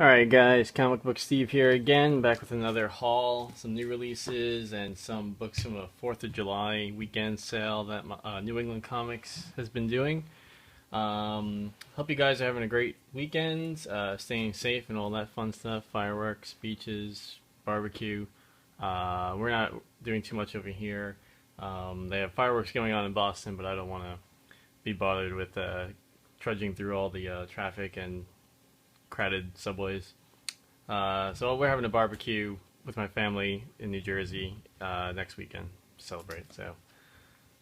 Alright guys, Comic Book Steve here again, back with another haul, some new releases, and some books from a 4th of July weekend sale that New England Comics has been doing. Hope you guys are having a great weekend, staying safe and all that fun stuff, fireworks, beaches, barbecue. We're not doing too much over here. They have fireworks going on in Boston, but I don't want to be bothered with trudging through all the traffic and crowded subways. So we're having a barbecue with my family in New Jersey next weekend to celebrate. So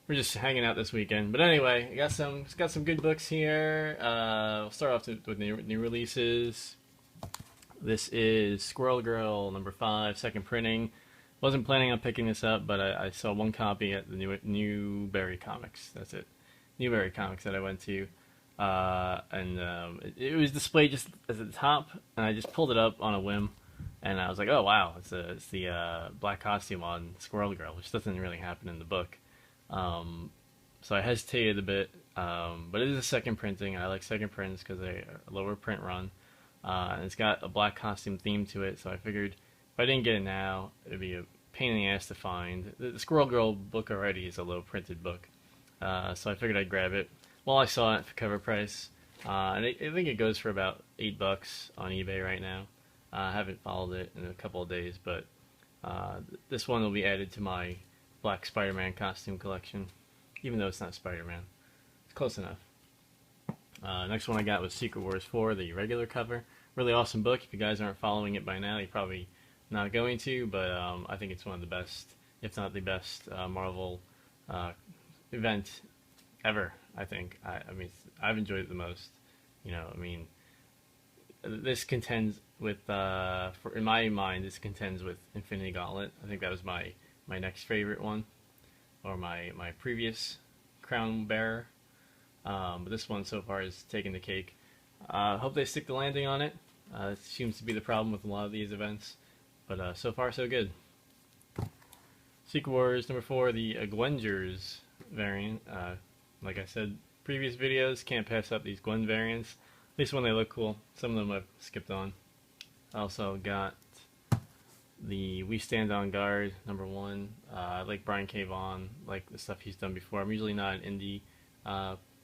we're just hanging out this weekend. But anyway, I got some good books here. We'll start off with new releases. This is Squirrel Girl #5, second printing. Wasn't planning on picking this up, but I saw one copy at the Newbury Comics. That's it, Newbury Comics that I went to. It was displayed just at the top, and I just pulled it up on a whim, and I was like, oh wow, it's the black costume on Squirrel Girl, which doesn't really happen in the book. So I hesitated a bit, but it is a second printing, and I like second prints because they're a lower print run, and it's got a black costume theme to it, so I figured if I didn't get it now, it'd be a pain in the ass to find. The Squirrel Girl book already is a low printed book, so I figured I'd grab it. Well, I saw it for cover price, and I think it goes for about $8 on eBay right now. I haven't followed it in a couple of days, but this one will be added to my Black Spider-Man costume collection, even though it's not Spider-Man. It's close enough. Next one I got was Secret Wars 4, the regular cover. Really awesome book. If you guys aren't following it by now, you're probably not going to, but I think it's one of the best, if not the best, Marvel event ever. I think. I mean, I've enjoyed it the most. You know, I mean, this contends with, in my mind, this contends with Infinity Gauntlet. I think that was my next favorite one, or my previous crown bearer. But this one so far is taking the cake. Hope they stick the landing on it. It seems to be the problem with a lot of these events, but so far so good. Secret Wars #4, the Gwengers variant. Like I said, previous videos, can't pass up these Gwen variants. At least when they look cool. Some of them I've skipped on. I also got the We Stand on Guard #1. I like Brian K. Vaughan, like the stuff he's done before. I'm usually not an indie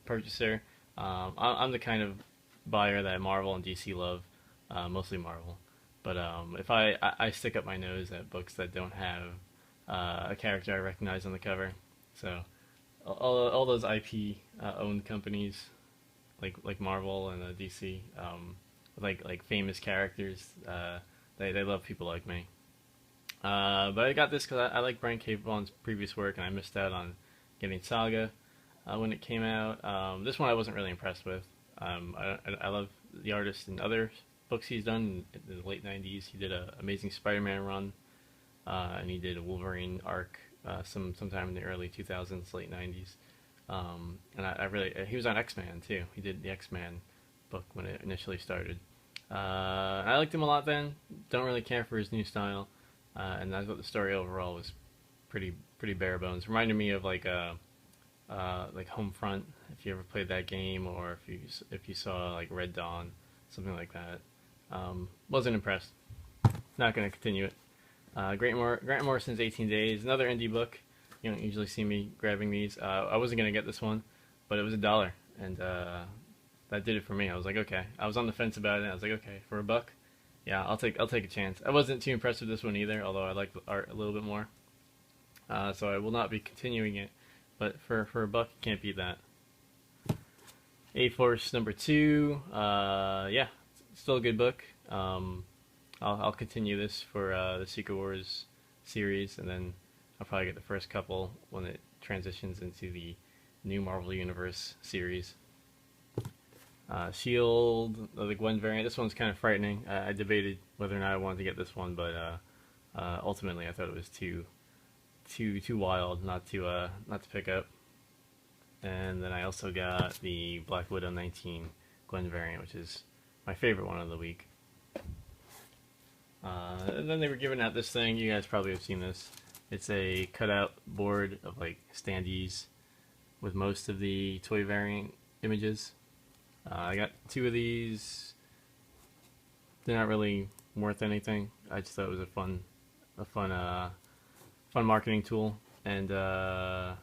purchaser. I'm the kind of buyer that Marvel and DC love, mostly Marvel. But if I stick up my nose at books that don't have a character I recognize on the cover. So all those IP owned companies like Marvel and DC, like famous characters, they love people like me. But I got this because I like Brian K. Vaughan's previous work, and I missed out on getting Saga when it came out. This one I wasn't really impressed with. I love the artist in other books he's done in the late '90s. He did an Amazing Spider-Man run, and he did a Wolverine arc sometime in the early 2000s, late 90s. And I really, he was on X-Men too. He did the X-Men book when it initially started. I liked him a lot then. Don't really care for his new style, and I thought the story overall was pretty bare bones. Reminded me of like Homefront, if you ever played that game, or if you saw like Red Dawn, something like that. Wasn't impressed. Not going to continue it. Grant Morrison's 18 Days, another indie book. You don't usually see me grabbing these. I wasn't going to get this one, but it was $1, and that did it for me. I was like, okay. I was on the fence about it. I was like, okay, for $1, yeah, I'll take a chance. I wasn't too impressed with this one either, although I like the art a little bit more. So I will not be continuing it, but for $1, you can't beat that. A-Force #2, yeah, still a good book. I'll continue this for the Secret Wars series, and then I'll probably get the first couple when it transitions into the new Marvel Universe series. Shield, the Gwen variant. This one's kind of frightening. I debated whether or not I wanted to get this one, but ultimately I thought it was too wild not to pick up. And then I also got the Black Widow #19 Gwen variant, which is my favorite one of the week. And then they were giving out this thing. You guys probably have seen this. It's a cutout board of like standees with most of the toy variant images. I got 2 of these They're not really worth anything. I just thought it was fun marketing tool. And yeah,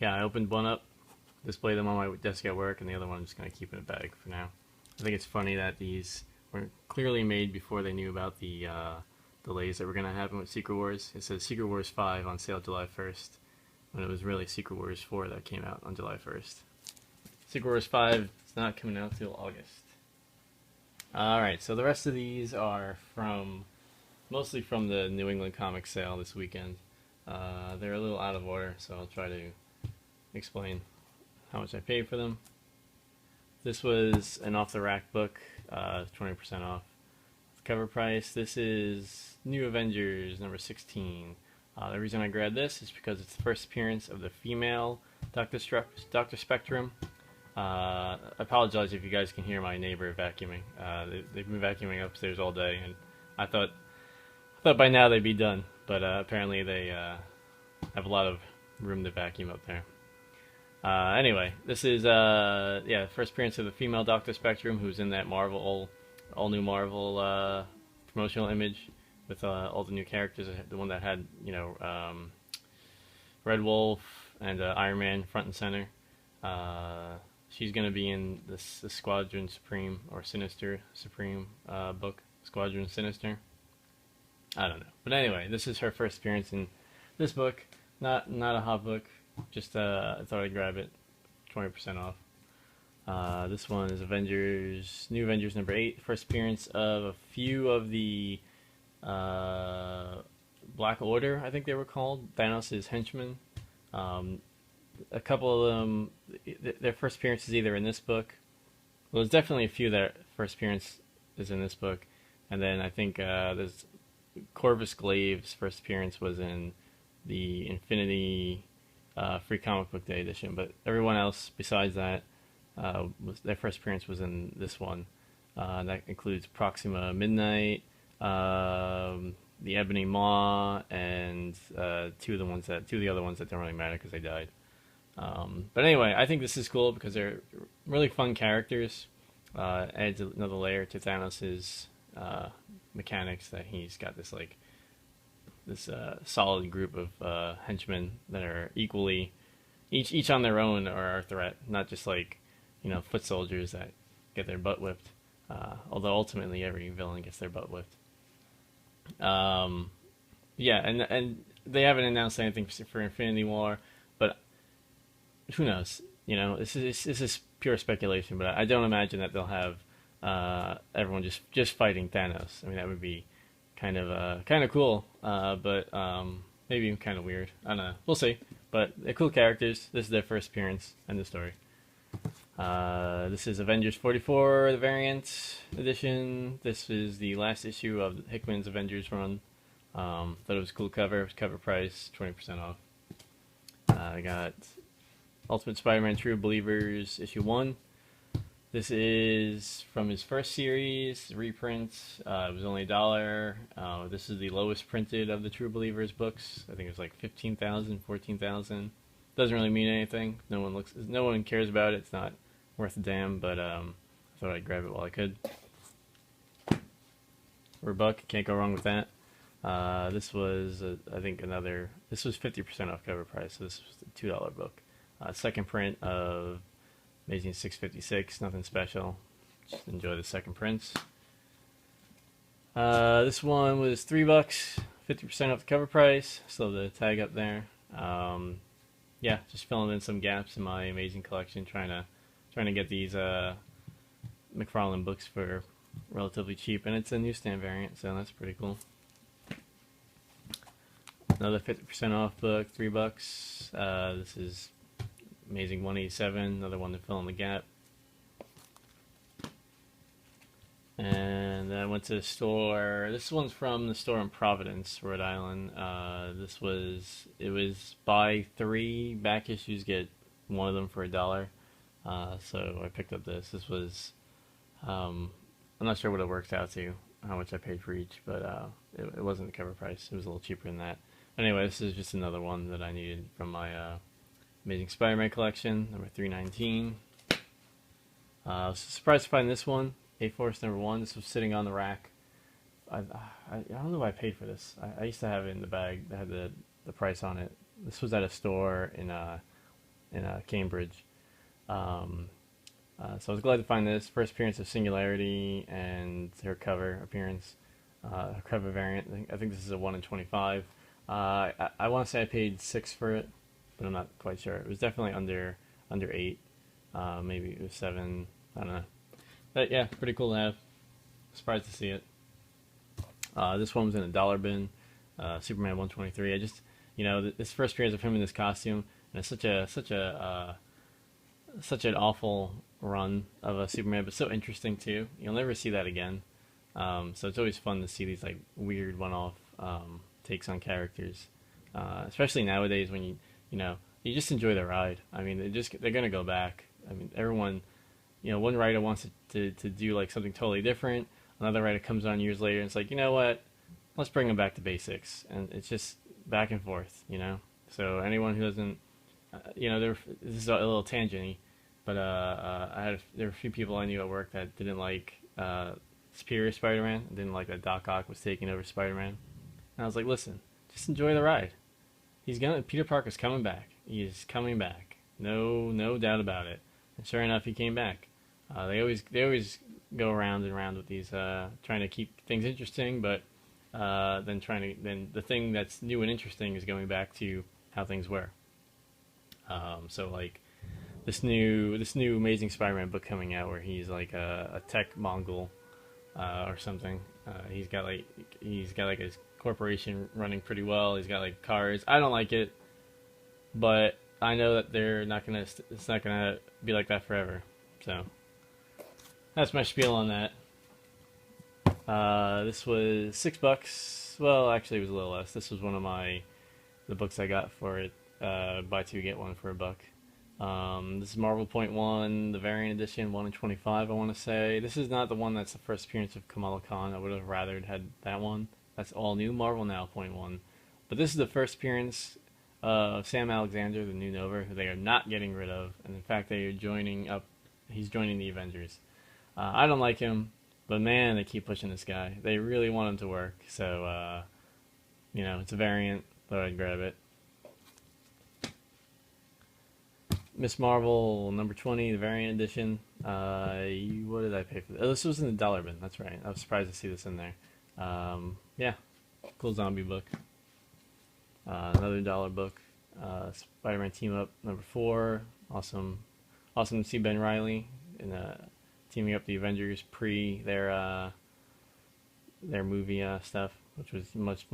I opened one up, displayed them on my desk at work, and the other one I'm just gonna keep in a bag for now. I think it's funny that these were clearly made before they knew about the delays that were gonna happen with Secret Wars. It says Secret Wars 5 on sale July 1st, when it was really Secret Wars 4 that came out on July 1st. Secret Wars 5 is not coming out till August. Alright, so the rest of these are mostly from the New England comic sale this weekend. They're a little out of order, so I'll try to explain how much I paid for them. This was an off-the-rack book, 20% off. Cover price, this is New Avengers number 16. The reason I grabbed this is because it's the first appearance of the female Dr. Spectrum. I apologize if you guys can hear my neighbor vacuuming. They've been vacuuming upstairs all day, and I thought by now they'd be done, but apparently they have a lot of room to vacuum up there. Anyway, this is yeah, first appearance of the female Dr. Spectrum, who's in that Marvel all new Marvel promotional image with all the new characters. The one that had, you know, Red Wolf and Iron Man front and center. She's going to be in the Squadron Supreme or Sinister Supreme book, Squadron Sinister. I don't know, but anyway, this is her first appearance in this book. Not a hot book. Just I thought I'd grab it, 20% off. This one is New Avengers number 8, first appearance of a few of the Black Order, I think they were called, Thanos' henchmen. A couple of them, their first appearance is either in this book. Well, there's definitely a few that first appearance is in this book, and then I think there's Corvus Glaive's first appearance was in the Infinity Free Comic Book Day edition, but everyone else besides that, their first appearance was in this one. That includes Proxima Midnight, the Ebony Maw, and two of the other ones that don't really matter because they died. But anyway, I think this is cool because they're really fun characters. Adds another layer to Thanos' mechanics, that he's got this solid group of henchmen that are equally, each on their own are a threat, not just like, you know, foot soldiers that get their butt whipped. Although ultimately every villain gets their butt whipped. Yeah, and they haven't announced anything for Infinity War, but who knows? You know, this is pure speculation, but I don't imagine that they'll have everyone just fighting Thanos. I mean, that would be kind of cool, but maybe kind of weird. I don't know. We'll see. But they're cool characters. This is their first appearance in the story. This is Avengers 44, the variant edition. This is the last issue of Hickman's Avengers run. Thought it was a cool cover. Cover price 20% off. I got Ultimate Spider-Man True Believers issue 1. This is from his first series, reprint. It was only $1. This is the lowest printed of the True Believers books. I think it was like 15,000, 14,000. Doesn't really mean anything. No one cares about it. It's not worth a damn. But I thought I'd grab it while I could. For a buck, can't go wrong with that. This was I think this was 50% off cover price. So this was a $2 book. Second print of Amazing 656, nothing special. Just enjoy the second prints. This one was $3, 50% off the cover price. Still the tag up there. Yeah, just filling in some gaps in my Amazing collection, trying to get these McFarlane books for relatively cheap, and it's a newsstand variant, so that's pretty cool. Another 50% off book, $3. This is Amazing 187, another one to fill in the gap. And then I went to the store. This one's from the store in Providence, Rhode Island. It was buy 3 back issues, get one of them for $1. So I picked up this. This was, I'm not sure what it works out to, how much I paid for each, but it wasn't the cover price. It was a little cheaper than that. Anyway, this is just another one that I needed from my Amazing Spider-Man collection, number 319. I was surprised to find this one. A-Force #1. This was sitting on the rack. I don't know why I paid for this. I used to have it in the bag that had the price on it. This was at a store in Cambridge. Um, so I was glad to find this first appearance of Singularity and her cover appearance, her cover variant. I think this is a 1 in 25. I want to say I paid 6 for it, but I'm not quite sure. It was definitely under 8. Maybe it was 7. I don't know. But yeah, pretty cool to have. Surprised to see it. This one was in a dollar bin. Superman 123. I just, this first appearance of him in this costume, and it's such an awful run of a Superman, but so interesting too. You'll never see that again. So it's always fun to see these like weird one-off takes on characters, especially nowadays when you just enjoy the ride. I mean, they're gonna go back. I mean, everyone, one writer wants to do like something totally different. Another writer comes on years later and it's like, you know what? Let's bring them back to basics, and it's just back and forth. So anyone who doesn't, this is a little tangenty, but there were a few people I knew at work that didn't like Superior Spider-Man, didn't like that Doc Ock was taking over Spider-Man, and I was like, listen, just enjoy the ride. Peter Parker's coming back. He is coming back. No doubt about it. And sure enough, he came back. They always go around and around with these, trying to keep things interesting, but then the thing that's new and interesting is going back to how things were. So like this new Amazing Spider-Man book coming out where he's like a tech Mongol or something. He's got like his corporation running pretty well. He's got like cars. I don't like it, but I know that it's not gonna be like that forever. So that's my spiel on that. This was $6. Well, actually, it was a little less. This was one of the books I got for it. Buy 2 get 1 for $1. This is Marvel Point One, the variant edition, 1 in 25. I want to say this is not the one that's the first appearance of Kamala Khan. I would have rather had that one. That's all new Marvel now, Point One. But this is the first appearance of Sam Alexander, the new Nova, who they are not getting rid of, and in fact they are joining up. He's joining the Avengers. I don't like him, but man, they keep pushing this guy. They really want him to work, so it's a variant, but I'd grab it. Miss Marvel #20, the variant edition. What did I pay for this? Oh, this was in the dollar bin. That's right. I was surprised to see this in there. Yeah, cool zombie book. Another dollar book. Spider-Man Team Up #4. Awesome to see Ben Reilly in teaming up the Avengers pre their movie stuff, which was much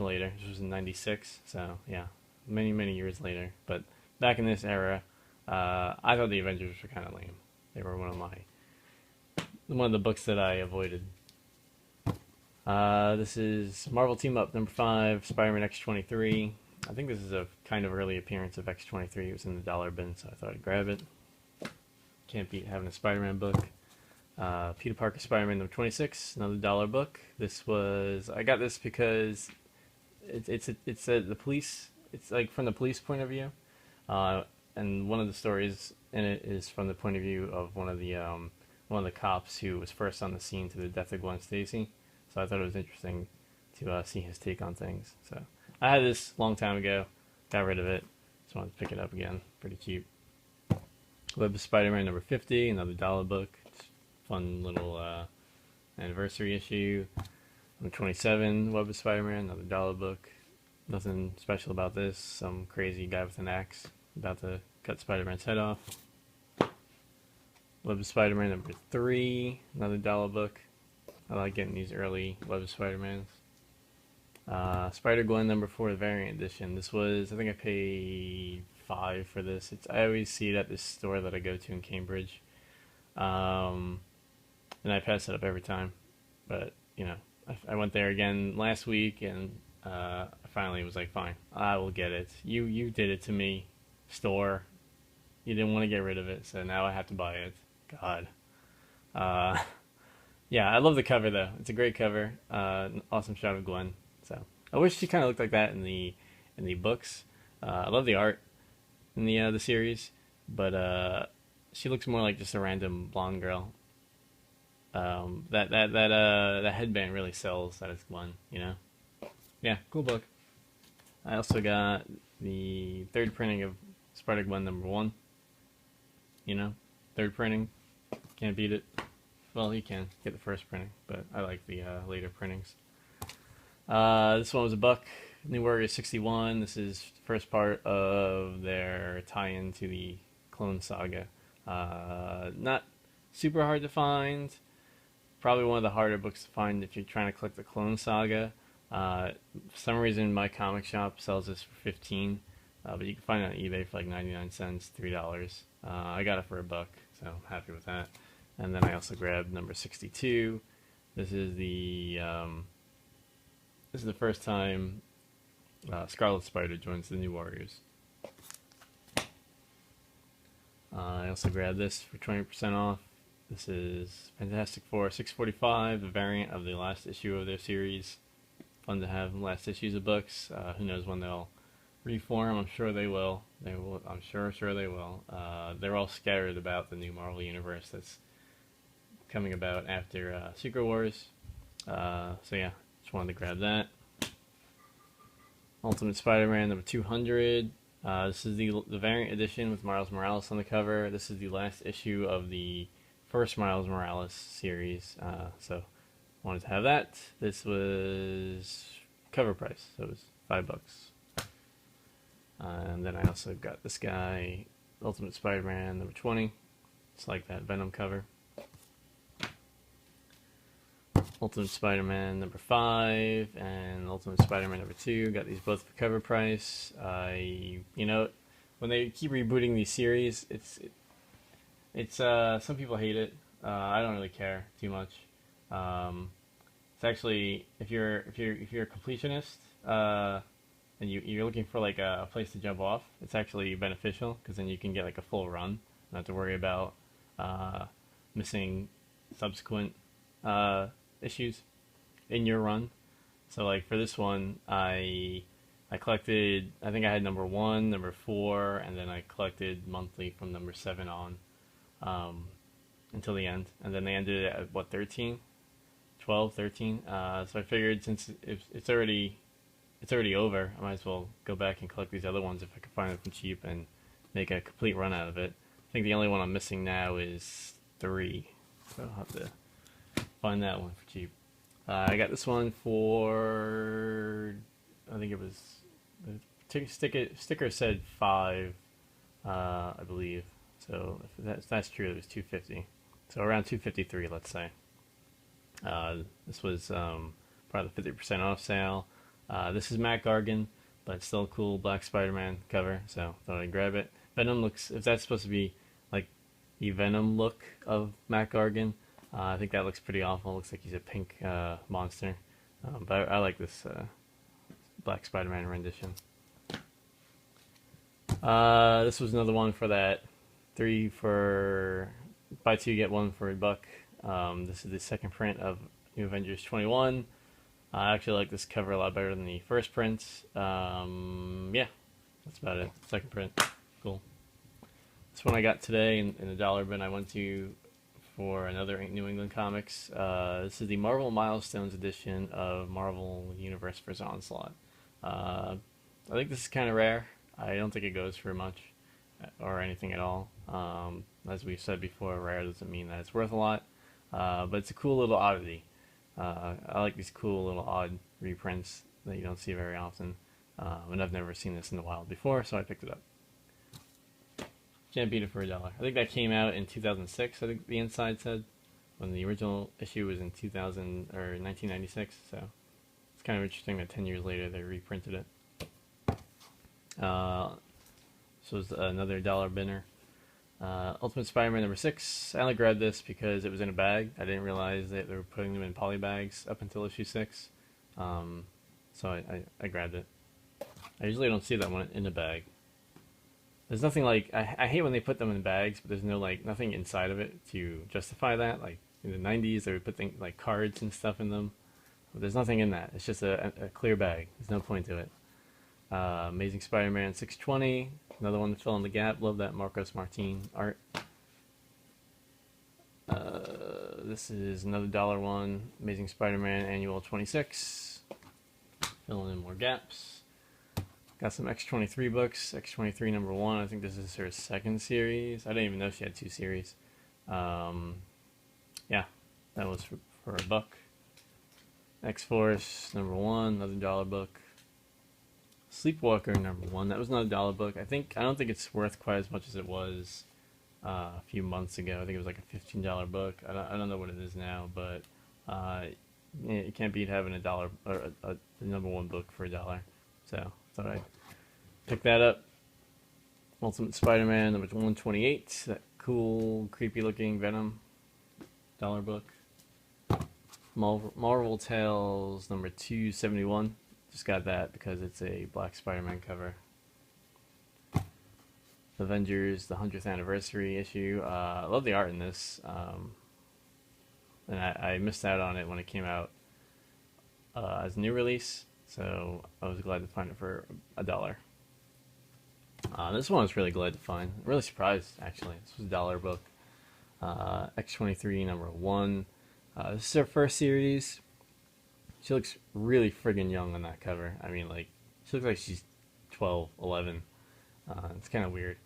later. This was in '96, so yeah, many years later. But back in this era, I thought the Avengers were kind of lame. They were one of the books that I avoided. This is Marvel Team Up #5, Spider-Man X-23. I think this is a kind of early appearance of X-23. It was in the dollar bin, so I thought I'd grab it. Can't beat having a Spider-Man book. Peter Parker Spider-Man #26, another dollar book. I got this because it's the police. It's like from the police point of view, and one of the stories in it is from the point of view of one of the cops who was first on the scene to the death of Gwen Stacy. So I thought it was interesting to see his take on things. So I had this a long time ago, got rid of it, just wanted to pick it up again, pretty cheap. Web of Spider-Man #50, another dollar book. Just fun little anniversary issue. #27, Web of Spider-Man, another dollar book. Nothing special about this. Some crazy guy with an axe about to cut Spider-Man's head off. Web of Spider-Man #3, another dollar book. I like getting these early Web of Spider-Mans. Spider-Gwen #4, the variant edition. This was, I think I paid $5 for this. I always see it at this store that I go to in Cambridge. And I pass it up every time. But, I went there again last week and I finally was like, fine, I will get it. You did it to me, store. You didn't want to get rid of it, so now I have to buy it. God. Yeah, I love the cover though. It's a great cover. An awesome shot of Gwen. So I wish she kind of looked like that in the books. I love the art in the series, but she looks more like just a random blonde girl. That headband really sells that it's Gwen, you know. Yeah, cool book. I also got the third printing of Spider-Gwen #1. You know, third printing, can't beat it. Well, you can get the first printing, but I like the later printings. This one was $1. New Warriors 61. This is the first part of their tie-in to the Clone Saga. Not super hard to find. Probably one of the harder books to find if you're trying to collect the Clone Saga. For some reason, my comic shop sells this for 15, but you can find it on eBay for like 99 cents, $3. I got it for $1, so I'm happy with that. And then I also grabbed number 62. This is the first time Scarlet Spider joins the New Warriors. I also grabbed this for 20% off. This is Fantastic Four 645, a variant of the last issue of their series. Fun to have last issues of books. Who knows when they'll reform? I'm sure they will. They will. I'm sure they will. They're all scattered about the new Marvel universe that's coming about after Secret Wars. So yeah, just wanted to grab that. Ultimate Spider-Man #200. This is the variant edition with Miles Morales on the cover. This is the last issue of the first Miles Morales series. So wanted to have that. This was cover price, so it was $5. And then I also got this guy, Ultimate Spider-Man #20. It's like that Venom cover. Ultimate Spider-Man #5 and Ultimate Spider-Man #2. Got these both for cover price. You know, when they keep rebooting these series, it's some people hate it. I don't really care too much. It's actually if you're a completionist and you're looking for like a place to jump off, it's actually beneficial because then you can get like a full run, not to worry about missing subsequent issues in your run. So like for this one, I collected, I think I had #1, #4, and then I collected monthly from #7 on until the end, and then they ended it at what, 13, 12, 13. So I figured since it's already over, I might as well go back and collect these other ones if I can find them for cheap and make a complete run out of it. I think the only one I'm missing now is 3, so I'll have to find that one for cheap. I got this one for, I think it was, the sticker said 5, I believe. So if that's true, it was $2.50. So around $2.53, let's say. This was part of the 50% off sale. This is Matt Gargan, but it's still a cool Black Spider-Man cover, so thought I'd grab it. Venom looks, if that's supposed to be like the Venom look of Matt Gargan, I think that looks pretty awful. It looks like he's a pink monster. But I like this Black Spider-Man rendition. This was another one for that 3 for buy 2 get 1 for $1. This is the second print of New Avengers 21. I actually like this cover a lot better than the first print. Yeah, that's about it. Second print, cool. This one I got today in the dollar bin I went to for another New England Comics. This is the Marvel Milestones edition of Marvel Universe vs. Onslaught. I think this is kind of rare. I don't think it goes for much or anything at all. As we've said before, rare doesn't mean that it's worth a lot, but it's a cool little oddity. I like these cool little odd reprints that you don't see very often, and I've never seen this in the wild before, so I picked it up. Can't beat it for $1. I think that came out in 2006, I think the inside said, when the original issue was in 2000 or 1996, so it's kind of interesting that 10 years later they reprinted it. So it's another dollar binner. Ultimate Spider-Man #6. I only grabbed this because it was in a bag. I didn't realize that they were putting them in poly bags up until issue 6. So I grabbed it. I usually don't see that one in a bag. There's nothing like, I hate when they put them in bags, but there's no like nothing inside of it to justify that. Like in the 90s, they would put things like cards and stuff in them. But there's nothing in that. It's just a clear bag. There's no point to it. Amazing Spider-Man 620. Another one to fill in the gap. Love that Marcos Martin art. This is another dollar one, Amazing Spider-Man Annual 26. Filling in more gaps. Got some X-23 books. X-23 number 1. I think this is her second series. I didn't even know she had 2 series. Yeah, that was for $1. X-Force number 1, another dollar book. Sleepwalker number 1. That was another dollar book. I don't think it's worth quite as much as it was a few months ago. I think it was like a $15 book. I don't know what it is now, but it can't beat having a dollar or a number 1 book for $1. So I thought I'd pick that up. Ultimate Spider-Man number 128. That cool, creepy looking Venom dollar book. Marvel Tales number 271. Just got that because it's a black Spider-Man cover. Avengers, the 100th anniversary issue. I love the art in this. And I missed out on it when it came out as a new release, so I was glad to find it for $1. This one I was really glad to find. I'm really surprised, actually. This was a $1 book. X-23 number 1. This is her first series. She looks really friggin' young on that cover. I mean, like, she looks like she's 12, 11. It's kind of weird.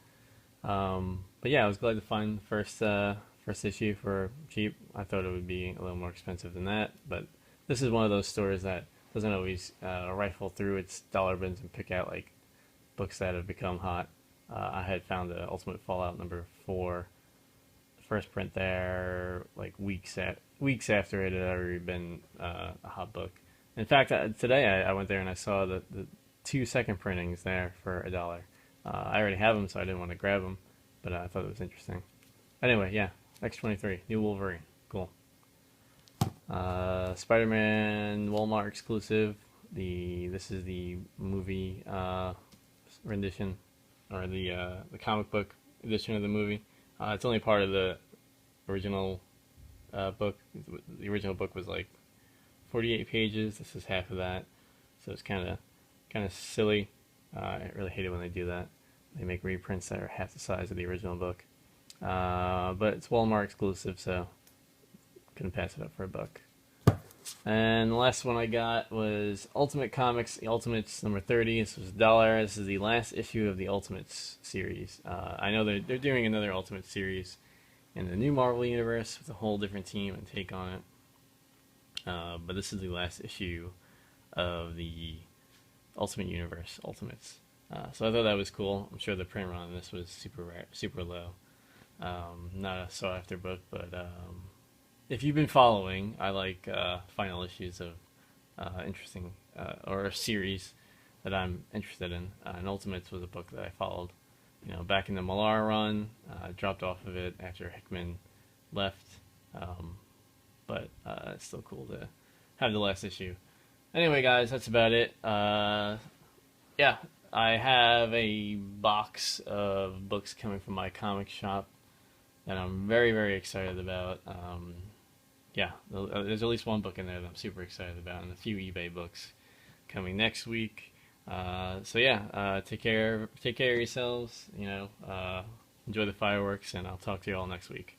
But yeah, I was glad to find the first issue for cheap. I thought it would be a little more expensive than that, but this is one of those stores that doesn't always rifle through its dollar bins and pick out like books that have become hot. I had found the Ultimate Fallout number 4, the first print there, like weeks after it had already been a hot book. In fact, today I went there and I saw the 2 second printings there for $1. I already have them, so I didn't want to grab them, but I thought it was interesting. Anyway, yeah, X-23, new Wolverine, cool. Spider-Man Walmart exclusive. This is the movie rendition, or the comic book edition of the movie. It's only part of the original book. The original book was like 48 pages. This is half of that, so it's kind of silly. I really hate it when they do that. They make reprints that are half the size of the original book. But it's Walmart exclusive, so couldn't pass it up for $1. And the last one I got was Ultimate Comics, the Ultimates number 30. This was $1. This is the last issue of the Ultimates series. I know they're doing another Ultimate series in the new Marvel Universe with a whole different team and take on it. But this is the last issue of the Ultimate Universe, Ultimates. So I thought that was cool. I'm sure the print run on this was super low. Not a sought after book, but if you've been following, I like final issues of interesting or a series that I'm interested in. And Ultimates was a book that I followed, back in the Millar run. Dropped off of it after Hickman left, but it's still cool to have the last issue. Anyway, guys, that's about it. Yeah, I have a box of books coming from my comic shop that I'm very, very excited about. Yeah, there's at least one book in there that I'm super excited about, and a few eBay books coming next week. So yeah, take care of yourselves. Enjoy the fireworks, and I'll talk to you all next week.